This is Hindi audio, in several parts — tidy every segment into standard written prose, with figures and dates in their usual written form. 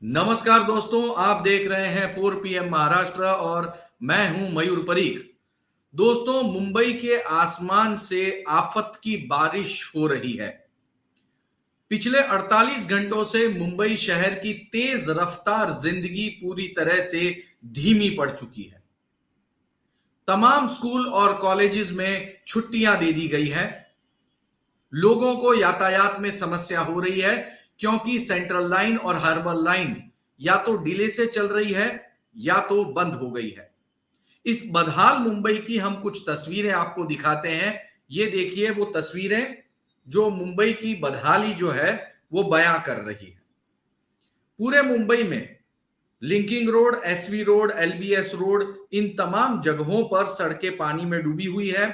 नमस्कार दोस्तों, आप देख रहे हैं 4 PM महाराष्ट्र और मैं हूं मयूर परीख। दोस्तों, मुंबई के आसमान से आफत की बारिश हो रही है। पिछले 48 घंटों से मुंबई शहर की तेज रफ्तार जिंदगी पूरी तरह से धीमी पड़ चुकी है। तमाम स्कूल और कॉलेजेस में छुट्टियां दे दी गई हैं। लोगों को यातायात में समस्या हो रही है क्योंकि सेंट्रल लाइन और हार्बर लाइन या तो डिले से चल रही है या तो बंद हो गई है। इस बदहाल मुंबई की हम कुछ तस्वीरें आपको दिखाते हैं। ये देखिए वो तस्वीरें जो मुंबई की बदहाली जो है वो बयां कर रही है। पूरे मुंबई में linking road, SV road, LBS road, इन तमाम जगहों पर सड़कें पानी में डूबी हुई है।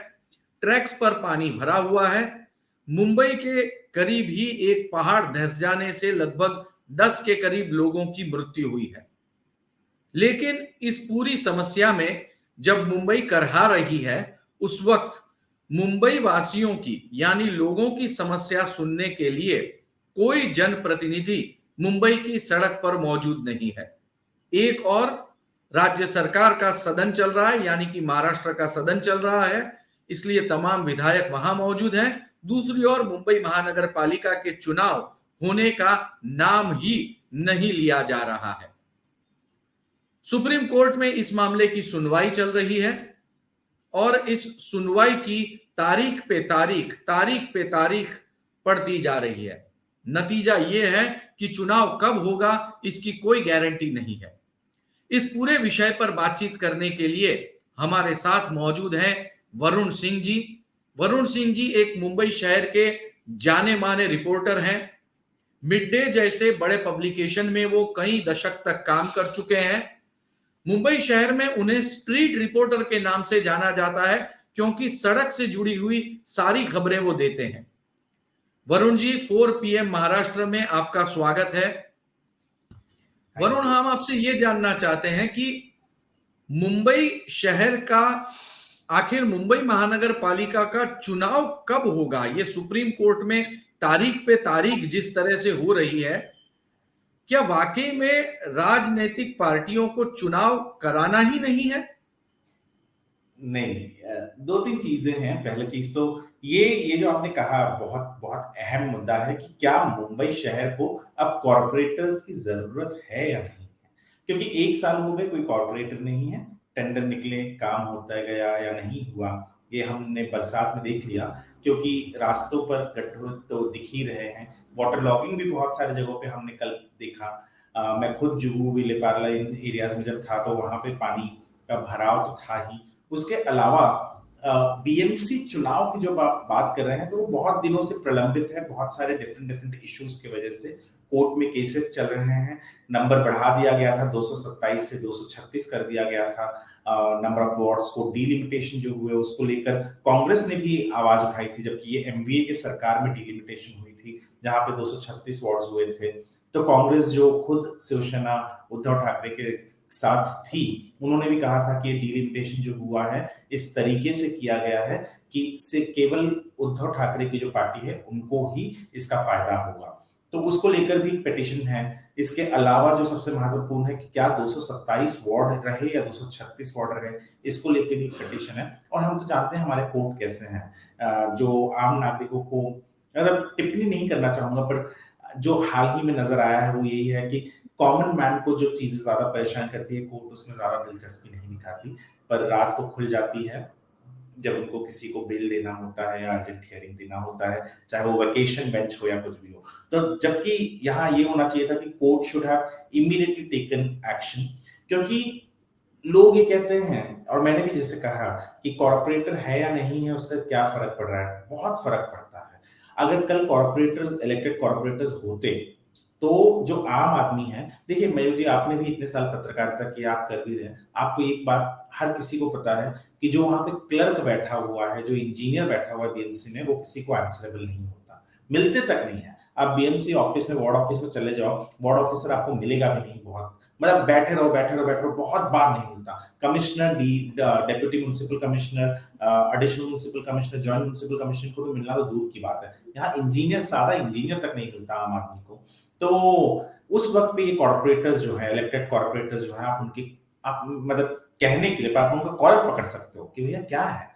ट्रैक्स पर पानी भरा हुआ है। मुंबई के करीब ही एक पहाड़ धंस जाने से लगभग 10 के करीब लोगों की मृत्यु हुई है। लेकिन इस पूरी समस्या में जब मुंबई करहा रही है, उस वक्त मुंबई वासियों की यानी लोगों की समस्या सुनने के लिए कोई जनप्रतिनिधि मुंबई की सड़क पर मौजूद नहीं है। एक और राज्य सरकार का सदन चल रहा है, यानी कि महाराष्ट्र का सदन चल रहा है, इसलिए तमाम विधायक वहां मौजूद हैं। दूसरी ओर मुंबई महानगर पालिका के चुनाव होने का नाम ही नहीं लिया जा रहा है। सुप्रीम कोर्ट में इस मामले की सुनवाई चल रही है और इस सुनवाई की तारीख पे तारीख पड़ती जा रही है। नतीजा यह है कि चुनाव कब होगा इसकी कोई गारंटी नहीं है। इस पूरे विषय पर बातचीत करने के लिए हमारे साथ मौजूद हैं वरुण सिंह जी। वरुण सिंह जी एक मुंबई शहर के जाने माने रिपोर्टर हैं। मिड डे जैसे बड़े पब्लिकेशन में वो कई दशक तक काम कर चुके हैं। मुंबई शहर में उन्हें स्ट्रीट रिपोर्टर के नाम से जाना जाता है क्योंकि सड़क से जुड़ी हुई सारी खबरें वो देते हैं। वरुण जी, 4 PM महाराष्ट्र में आपका स्वागत है। वरुण, हम आपसे ये जानना चाहते हैं कि मुंबई शहर का आखिर मुंबई महानगर पालिका का चुनाव कब होगा? ये सुप्रीम कोर्ट में तारीख पे तारीख जिस तरह से हो रही है, क्या वाकई में राजनीतिक पार्टियों को चुनाव कराना ही नहीं है? नहीं, दो तीन चीजें हैं। पहली चीज तो ये जो आपने कहा बहुत बहुत अहम मुद्दा है कि क्या मुंबई शहर को अब कॉरपोरेटर्स की जरूरत है या नहीं। क्योंकि एक साल हो गए कोई कॉरपोरेटर नहीं है, टेंडर निकले, काम होता गया या नहीं हुआ, ये हमने बरसात में देख लिया। क्योंकि रास्तों पर गड्ढे तो दिख ही रहे हैं, वाटर लॉगिंग भी बहुत सारी जगहों पे हमने कल देखा। मैं खुद जुहू विलेपार्ले इन एरियाज में जब था तो वहां पे पानी का भराव तो था ही। उसके अलावा बीएमसी चुनाव की जो बात कर रहे हैं तो वो बहुत दिनों से प्रलंबित है, बहुत सारे डिफरेंट डिफरेंट इश्यूज की वजह से कोर्ट में केसेस चल रहे हैं। नंबर बढ़ा दिया गया था, 227 से 236 कर दिया गया था। नंबर ऑफ वार्ड्स को डिलिमिटेशन जो हुए उसको लेकर कांग्रेस ने भी आवाज उठाई थी, जबकि ये एमवीए की सरकार में डिलिमिटेशन हुई थी जहां पे 236 वार्ड्स हुए थे। तो कांग्रेस जो खुद शिवसेना उद्धव ठाकरे के साथ थी, उन्होंने भी कहा था कि ये डिलिमिटेशन जो हुआ है इस तरीके से किया गया है कि इससे केवल उद्धव ठाकरे की जो पार्टी है उनको ही इसका फायदा होगा। तो उसको लेकर भी पिटीशन है। इसके अलावा जो सबसे महत्वपूर्ण है कि क्या 227 वार्ड रहे या 236 वार्ड रहे, इसको लेकर भी पिटीशन है। और हम तो जानते हैं हमारे कोर्ट कैसे हैं, जो आम नागरिकों को मतलब टिप्पणी नहीं करना चाहूंगा, पर जो हाल ही में नजर आया है वो यही है कि कॉमन मैन को जो चीजें ज्यादा परेशान करती है कोर्ट उसमें ज्यादा दिलचस्पी नहीं दिखाती, पर रात को खुल जाती है जब उनको किसी को बिल देना होता है या अर्जेंट हियरिंग देना होता है, चाहे वो वेकेशन बेंच हो या कुछ भी हो। तो जबकि यहाँ ये होना चाहिए था कि court should have immediately taken action. क्योंकि लोग ये कहते हैं, और मैंने भी जैसे कहा कि कॉर्पोरेटर है या नहीं है उसका क्या फर्क पड़ रहा है, बहुत फर्क पड़ता है। अगर कल कॉर्पोरेटर्स इलेक्टेड कॉर्पोरेटर्स होते तो जो आम आदमी है, देखिए मयूर जी आपने भी इतने साल पत्रकारिता की, आप कर भी रहे हैं, आपको एक बात हर किसी को पता है कि जो वहां पे क्लर्क बैठा हुआ है, जो इंजीनियर बैठा हुआ है बीएमसी में, वो किसी को आंसरेबल नहीं होता, मिलते तक नहीं है। आप बीएमसी ऑफिस में, वार्ड ऑफिस में चले जाओ, वार्ड ऑफिसर आपको मिलेगा भी नहीं बहुत मतलब बैठे रहो बैठे रहो बैठे रहो, बहुत बार नहीं मिलता। Commissioner, deputy municipal commissioner, additional municipal commissioner, joint municipal commissioner को तो मिलना तो दूर की बात है, यहाँ इंजीनियर, सादा इंजीनियर तक नहीं मिलता आम आदमी को। तो उस वक्त पे ये कॉर्पोरेटर्स जो है, इलेक्टेड कॉर्पोरेटर्स जो है, आप उनकी, आप मतलब कहने के लिए आप उनका कॉलर पकड़ सकते हो कि भैया क्या है,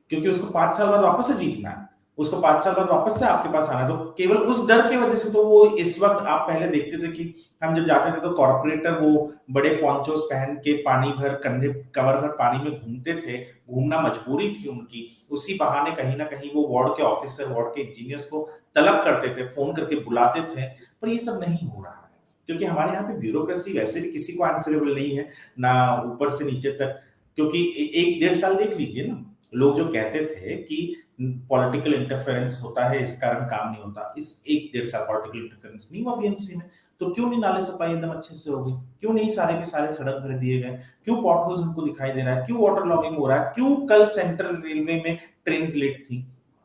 क्योंकि उसको 5 साल बाद वापस से जीतना है, उसको 5 साल बाद वापस से आपके पास आना है। तो केवल उस डर की वजह से तो वो इस वक्त, आप पहले देखते थे कि हम जब जाते थे तो कॉर्पोरेटर वो बड़े पॉन्चोस पहन के पानी भर, कंधे कवर भर पानी में घूमते थे, घूमना मजबूरी थी उनकी। उसी बहाने कहीं ना कहीं वो वार्ड के ऑफिसर, वार्ड के इंजीनियर्स को तलब करते थे, फोन करके बुलाते थे। पर ये सब नहीं हो रहा है, क्योंकि हमारे यहाँ पे ब्यूरोक्रेसी वैसे भी किसी को आंसरेबल नहीं है, ना ऊपर से नीचे तक। क्योंकि 1-1.5 साल देख लीजिए ना, लोग जो कहते थे कि पॉलिटिकल इंटरफेरेंस होता है इस कारण काम नहीं होता, इस 1-1.5 साल पॉलिटिकल इंटरफेरेंस नहीं हुआ बीएमसी में। तो क्यों नहीं नाले सफाई एकदम अच्छे से हो गई, क्यों नहीं सारे के सारे सड़क भर दिए गए, क्यों पॉट होल्स हमको दिखाई दे रहा है, क्यों वाटर लॉगिंग हो रहा है, क्यों कल सेंट्रल रेलवे में ट्रेन लेट थी,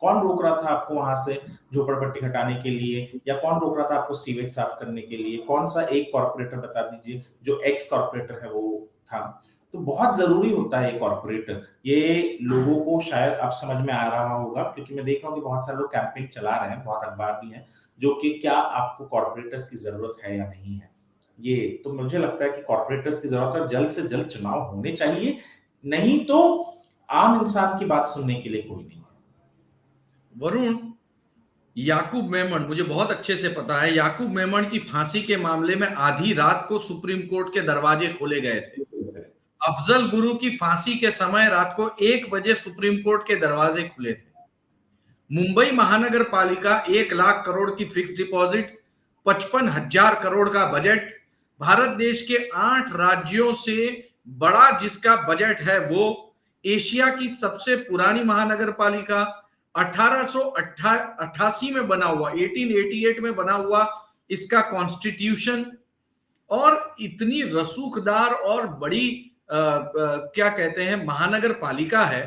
कौन रोक रहा था आपको वहां से झोपड़पट्टी हटाने के लिए, या कौन रोक रहा था आपको सीवेज साफ करने के लिए, कौन सा एक कॉर्पोरेटर बता दीजिए जो एक्स कॉर्पोरेटर है वो था। तो बहुत जरूरी होता है ये कॉर्पोरेटर, ये लोगों को शायद अब समझ में आ रहा होगा, क्योंकि मैं देख रहा हूँ कि बहुत सारे लोग कैंपेन चला रहे हैं, बहुत अखबार भी हैं, जो कि क्या आपको कॉर्पोरेटर्स की जरूरत है या नहीं है। ये तो मुझे लगता है कि कॉर्पोरेटर्स की जरूरत है, जल्द से जल्द चुनाव होने चाहिए, नहीं तो आम इंसान की बात सुनने के लिए कोई नहीं है। वरुण, याकूब मेमन, मुझे बहुत अच्छे से पता है, याकूब मेमन की फांसी के मामले में आधी रात को सुप्रीम कोर्ट के दरवाजे खोले गए थे। अफजल गुरु की फांसी के समय रात को 1 बजे सुप्रीम कोर्ट के दरवाजे खुले थे। मुंबई महानगर पालिका 1 लाख करोड़ की फिक्स डिपॉजिट, 55,000 करोड़ का बजट, भारत देश के 8 राज्यों से बड़ा जिसका बजट है वो, एशिया की सबसे पुरानी महानगर पालिका, 1888 में बना हुआ, 1888 में बना हुआ इसका कॉन्स्टिट्यूशन, और इतनी रसूखदार और बड़ी क्या कहते हैं महानगर पालिका है।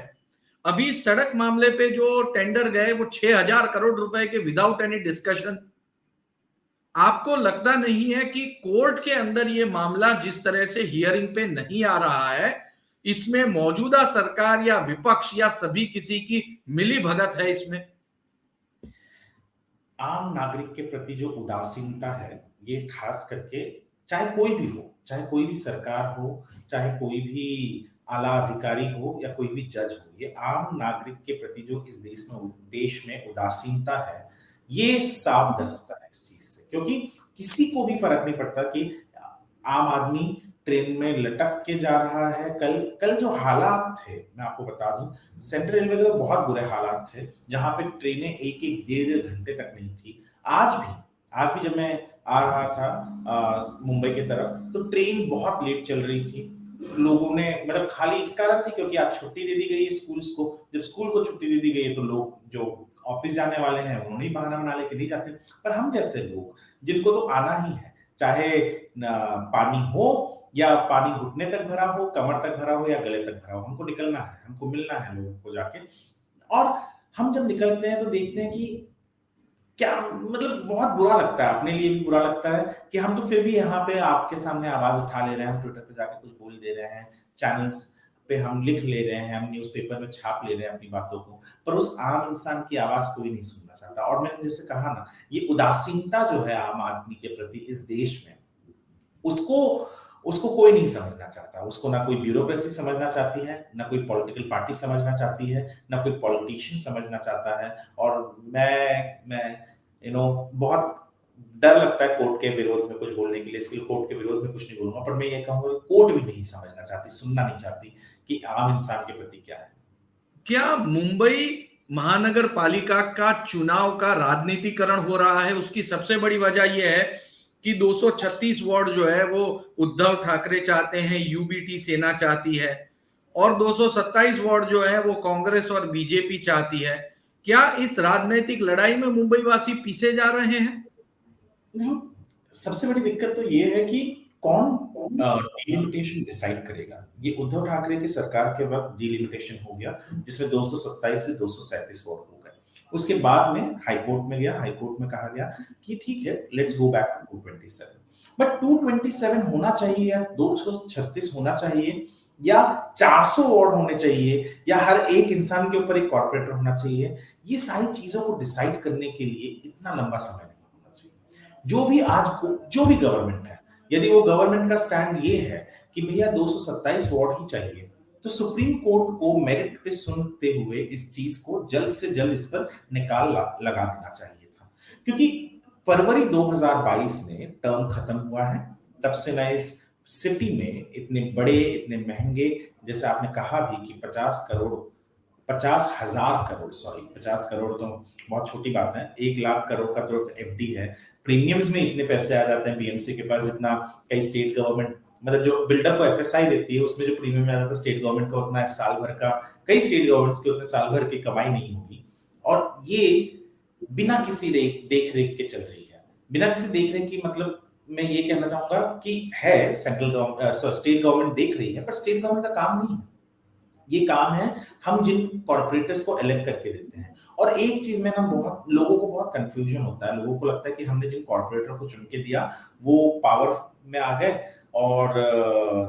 अभी सड़क मामले पे जो टेंडर गए वो 6,000 करोड़ रुपए के विदाउट एनी डिस्कशन। आपको लगता नहीं है कि कोर्ट के अंदर ये मामला जिस तरह से हियरिंग पे नहीं आ रहा है, इसमें मौजूदा सरकार या विपक्ष या सभी किसी की मिली भगत है इसमें? आम नागरिक के प्रति जो उदासीनता है, ये खास करके, चाहे कोई भी हो, चाहे कोई भी सरकार हो, चाहे कोई भी आला अधिकारी हो या कोई भी जज हो, ये आम नागरिक के प्रति जो इस देश में उदासीनता है, ये साफ दर्शता है इस चीज से। क्योंकि किसी को भी फर्क नहीं पड़ता कि आम आदमी ट्रेन में लटक के जा रहा है। कल कल जो हालात थे, मैं आपको बता दूं, सेंट्रल रेलवे के तो बहुत बुरे हालात थे, जहां पे ट्रेनें एक एक 1.5 घंटे तक नहीं थी। आज भी जब मैं आ रहा था मुंबई की तरफ, तो ट्रेन बहुत लेट चल रही थी। लोगों ने, मतलब खाली इस कारण थी क्योंकि आज छुट्टी दे दी गई है स्कूल्स को। जब स्कूल को छुट्टी दे दी गई है तो लोग जो ऑफिस जाने वाले हैं उन्होंने ही बहाना बना लेके नहीं जाते। पर हम जैसे लोग जिनको तो आना ही है, चाहे पानी हो या पानी घुटने तक भरा हो, कमर तक भरा हो या गले तक भरा हो, हमको निकलना है, हमको मिलना है लोगों को जाके। और हम जब निकलते हैं तो देखते हैं कि क्या, मतलब बहुत बुरा लगता है, अपने लिए भी बुरा लगता है कि हम तो फिर भी यहाँ पे आपके सामने आवाज उठा ले रहे हैं, हम ट्विटर पे जाके कुछ बोल दे रहे हैं, चैनल्स पे हम लिख ले रहे हैं, हम न्यूज़पेपर में छाप ले रहे हैं अपनी बातों को, पर उस आम इंसान की आवाज कोई नहीं सुनना चाहता। और मैंने जैसे कहा ना, ये उदासीनता जो है आम आदमी के प्रति इस देश में, उसको उसको कोई नहीं समझना चाहता। उसको ना कोई ब्यूरोक्रेसी समझना चाहती है, ना कोई पॉलिटिकल पार्टी समझना चाहती है, ना कोई पॉलिटिशियन समझना चाहता है। और मैं बहुत डर लगता है कोर्ट के विरोध में कुछ बोलने के लिए, इसके लिए कोर्ट के विरोध में कुछ नहीं बोलूंगा, पर मैं ये कहूंगा कि कोर्ट भी नहीं समझना चाहती, सुनना नहीं चाहती कि आम इंसान के प्रति क्या है। क्या मुंबई महानगर पालिका का चुनाव का राजनीतिकरण हो रहा है? उसकी सबसे बड़ी वजह यह है कि 236 वार्ड जो है वो उद्धव ठाकरे चाहते हैं, यूबीटी सेना चाहती है, और 227 वार्ड जो है वो कांग्रेस और बीजेपी चाहती है। क्या इस राजनीतिक लड़ाई में मुंबई वासी पीछे जा रहे हैं? देखो, सबसे बड़ी दिक्कत तो ये है कि कौन डिलिमिटेशन डिसाइड करेगा। ये उद्धव ठाकरे की सरकार के वक्त डिलिमिटेशन हो गया, जिसमें 227 से 237 वोट हो गए। उसके बाद में हाई कोर्ट में गया, हाई कोर्ट में कहा गया कि ठीक है, let's go back to 227। But 227 होना चाहिए या 236 होना चाहिए या 400 वार्ड होने चाहिए या हर एक इंसान के ऊपर एक कॉर्पोरेटर होना चाहिए, ये सारी चीजों को डिसाइड करने के लिए इतना लंबा समय नहीं होना चाहिए। जो भी गवर्नमेंट है, यदि वो गवर्नमेंट का स्टैंड ये है कि भैया 227 वार्ड ही चाहिए, तो सुप्रीम कोर्ट को मेरिट पे सुनते हुए इस चीज को जल्द से जल्द इस पर लगा देना चाहिए था, क्योंकि फरवरी 2022 में टर्म खत्म हुआ है। तब से मैं इस सिटी में इतने बड़े, इतने महंगे, जैसे आपने कहा भी कि 50,000 करोड़, सॉरी 50 करोड़ तो बहुत छोटी बात है, 1 लाख करोड़ का तो एफडी है। प्रीमियम्स में इतने पैसे आ जाते हैं बीएमसी के पास, जितना कई स्टेट गवर्नमेंट, मतलब जो बिल्डर को एफएसआई देती है उसमें जो प्रीमियम आ जाता है स्टेट गवर्नमेंट का उतना साल भर का, कई स्टेट गवर्नमेंट्स के उतने साल भर की कमाई नहीं होगी। और ये बिना किसी देख रेख के चल रही है, बिना किसी देख रेख की, मतलब मैं ये कहना चाहूंगा कि है सेंट्रल गवर्नमेंट, स्टेट गवर्नमेंट देख रही है, पर स्टेट गवर्नमेंट का काम नहीं है। ये काम है हम जिन कॉर्पोरेटर्स को इलेक्ट करके देते हैं। और एक चीज में ना बहुत लोगों को बहुत कंफ्यूजन होता है, लोगों को लगता है कि हमने जिन कॉर्पोरेटर को चुन के दिया वो पावर में आ गए और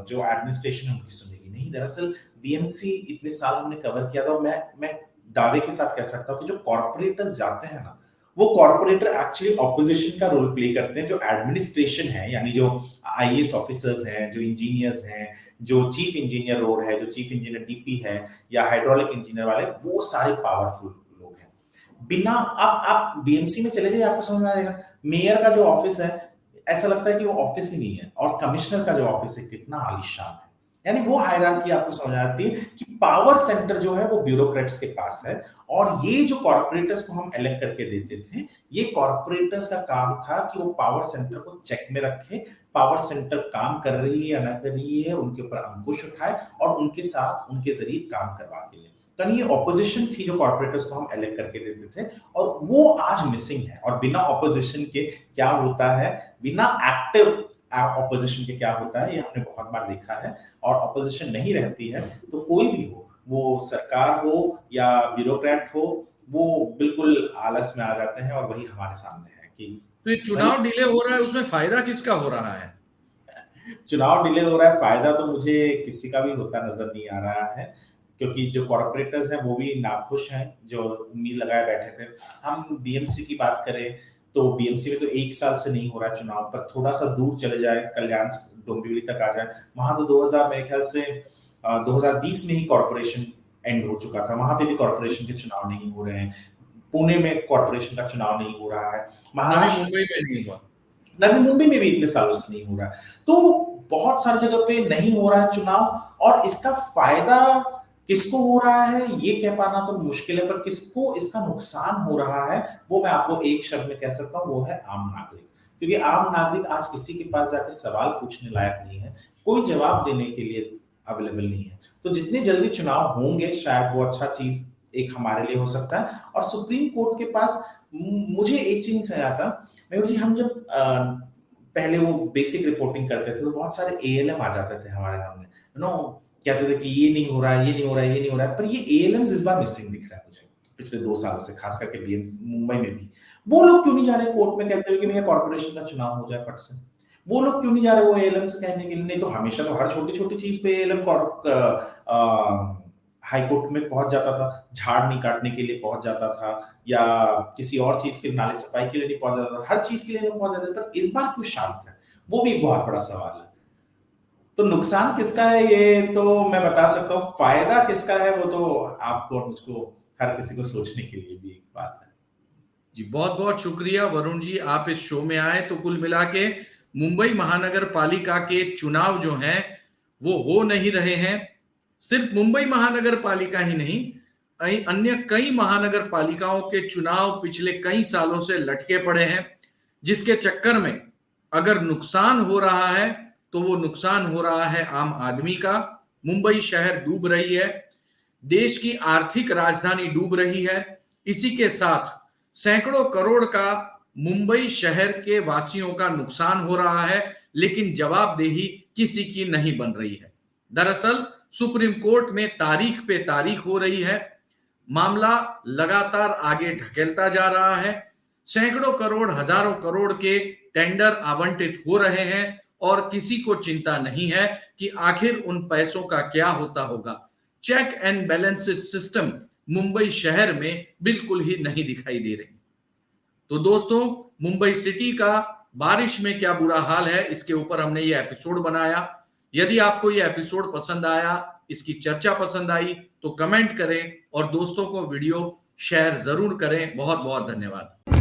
जो एडमिनिस्ट्रेशन है उनकी सुनेगी नहीं। दरअसल बीएमसी इतने साल हमने कवर किया था, और मैं दावे के साथ कह सकता हूँ कि जो कॉर्पोरेटर्स जाते हैं ना, वो कॉर्पोरेटर एक्चुअली ऑपोजिशन का रोल प्ले करते हैं। जो एडमिनिस्ट्रेशन है, यानी जो आईएएस ऑफिसर्स हैं, जो इंजीनियर्स हैं, जो चीफ इंजीनियर रोड है, जो चीफ इंजीनियर डीपी है या हाइड्रोलिक इंजीनियर वाले, वो सारे पावरफुल लोग हैं। बिना आप बीएमसी में चले जाइए, आपको समझ में आएगा मेयर का जो ऑफिस है ऐसा लगता है कि वो ऑफिस ही नहीं है, और कमिश्नर का जो ऑफिस है कितना आलीशान है। यानी वो हायरार्की आपको समझ आती है कि पावर सेंटर जो है वो ब्यूरोक्रेट्स के पास है। और ये जो कॉर्पोरेटर्स को हम इलेक्ट करके देते थे, ये कॉर्पोरेटर्स का काम था कि वो पावर सेंटर को चेक में रखे, पावर सेंटर काम कर रही है या ना कर रही है उनके ऊपर अंकुश उठाए और उनके साथ उनके जरिए काम करवा के ले। तो ये ऑपोजिशन थी जो कॉर्पोरेटर्स को हम इलेक्ट करके देते थे, और वो आज मिसिंग है। और बिना ऑपोजिशन के क्या होता है, बिना एक्टिव ऑपोजिशन के क्या होता है, ये हमने बहुत बार देखा है। और ऑपोजिशन नहीं रहती है तो कोई भी हो, वो सरकार हो या ब्यूरोक्रेट हो, वो बिल्कुल आलस में आ जाते हैं। और वही हमारे सामने है कि तो ये चुनाव डिले हो रहा है, उसमें फायदा किसका हो रहा है? चुनाव डिले हो रहा है, फायदा तो मुझे किसी का भी होता नजर नहीं आ रहा है, क्योंकि जो कॉर्पोरेटर्स हैं वो भी नाखुश हैं, जो उम्मीद लगाए बैठे थे। हम बीएमसी की बात करें तो बीएमसी में तो 1 साल से नहीं हो रहा है चुनाव, पर थोड़ा सा दूर चले जाए, कल्याण डोंबिवली तक आ जाए, वहां तो 2000 मेरे ख्याल से 2020 में ही कॉर्पोरेशन एंड हो चुका था, वहां पे भी कॉर्पोरेशन के चुनाव नहीं हो रहे हैं। पुणे में कॉर्पोरेशन का चुनाव नहीं हो रहा है, नवी महाराष्ट्र, मुंबई में नहीं हुआ। नवी मुंबई में भी इतने सालों से नहीं हो रहा है। तो बहुत सारी जगह पे नहीं हो रहा है चुनाव, और इसका फायदा किसको हो रहा है ये कह पाना तो मुश्किल है, पर किसको इसका नुकसान हो रहा है वो मैं आपको एक शब्द में कह सकता हूँ, वो है आम नागरिक। क्योंकि आम नागरिक आज किसी के पास जाकर सवाल पूछने लायक नहीं है, कोई जवाब देने के लिए अवेलेबल नहीं है। तो जितने जल्दी चुनाव होंगे शायद वो अच्छा चीज एक हमारे लिए हो सकता है। और सुप्रीम कोर्ट के पास मुझे एक चीज समझ आता, मयूर जी, हम जब पहले वो बेसिक रिपोर्टिंग करते थे तो बहुत सारे एएलएम आ जाते थे हमारे सामने, नो कहते थे कि ये नहीं हो रहा है, ये नहीं हो रहा है, ये नहीं हो रहा है। पर ये एएलएम्स इस बार मिसिंग दिख रहा है मुझे पिछले 2 सालों से, खास करके मुंबई में भी। वो लोग क्यों नहीं जा रहे कोर्ट में कहते हुए कि भैया कॉर्पोरेशन का चुनाव हो जाए फट से? वो लोग क्यों नहीं जा रहे वो एएलएम से कहने के लिए? नहीं तो हमेशा तो हर छोटी छोटी चीज पे एएलएम हाई कोर्ट में पहुंच जाता था, झाड़ नहीं काटने के लिए पहुंच जाता था, या किसी और चीज के नाले सफाई के लिए नहीं पहुंच जाता था, हर चीज के लिए नहीं पहुंच जाता था। पर इस बार क्यों शांत है, वो भी एक बहुत बड़ा सवाल है। तो नुकसान किसका है ये तो मैं बता सकता हूँ, फायदा किसका है वो तो आपको और मुझको, हर किसी को सोचने के लिए भी एक बात है। जी, बहुत बहुत शुक्रिया वरुण जी, आप इस शो में आए। तो कुल मिला के मुंबई महानगर पालिका के चुनाव जो हैं वो हो नहीं रहे हैं। सिर्फ मुंबई महानगर पालिका ही नहीं, अन्य कई महानगर पालिकाओं के चुनाव पिछले कई सालों से लटके पड़े हैं, जिसके चक्कर में अगर नुकसान हो रहा है तो वो नुकसान हो रहा है आम आदमी का। मुंबई शहर डूब रही है, देश की आर्थिक राजधानी डूब रही है। इसी के साथ सैकड़ों करोड़ का मुंबई शहर के वासियों का नुकसान हो रहा है, लेकिन जवाबदेही किसी की नहीं बन रही है। दरअसल सुप्रीम कोर्ट में तारीख पे तारीख हो रही है, मामला लगातार आगे ढकेलता जा रहा है। सैकड़ों करोड़, हजारों करोड़ के टेंडर आवंटित हो रहे हैं और किसी को चिंता नहीं है कि आखिर उन पैसों का क्या होता होगा। Check and balance system Mumbai शहर में बिल्कुल ही नहीं दिखाई दे रही। तो दोस्तों, मुंबई सिटी का बारिश में क्या बुरा हाल है, इसके ऊपर हमने ये एपिसोड बनाया। यदि आपको ये एपिसोड पसंद आया, इसकी चर्चा पसंद आई, तो कमेंट करें और दोस्तों को वीडियो शेयर जरूर करें। बहुत बहुत धन्यवाद।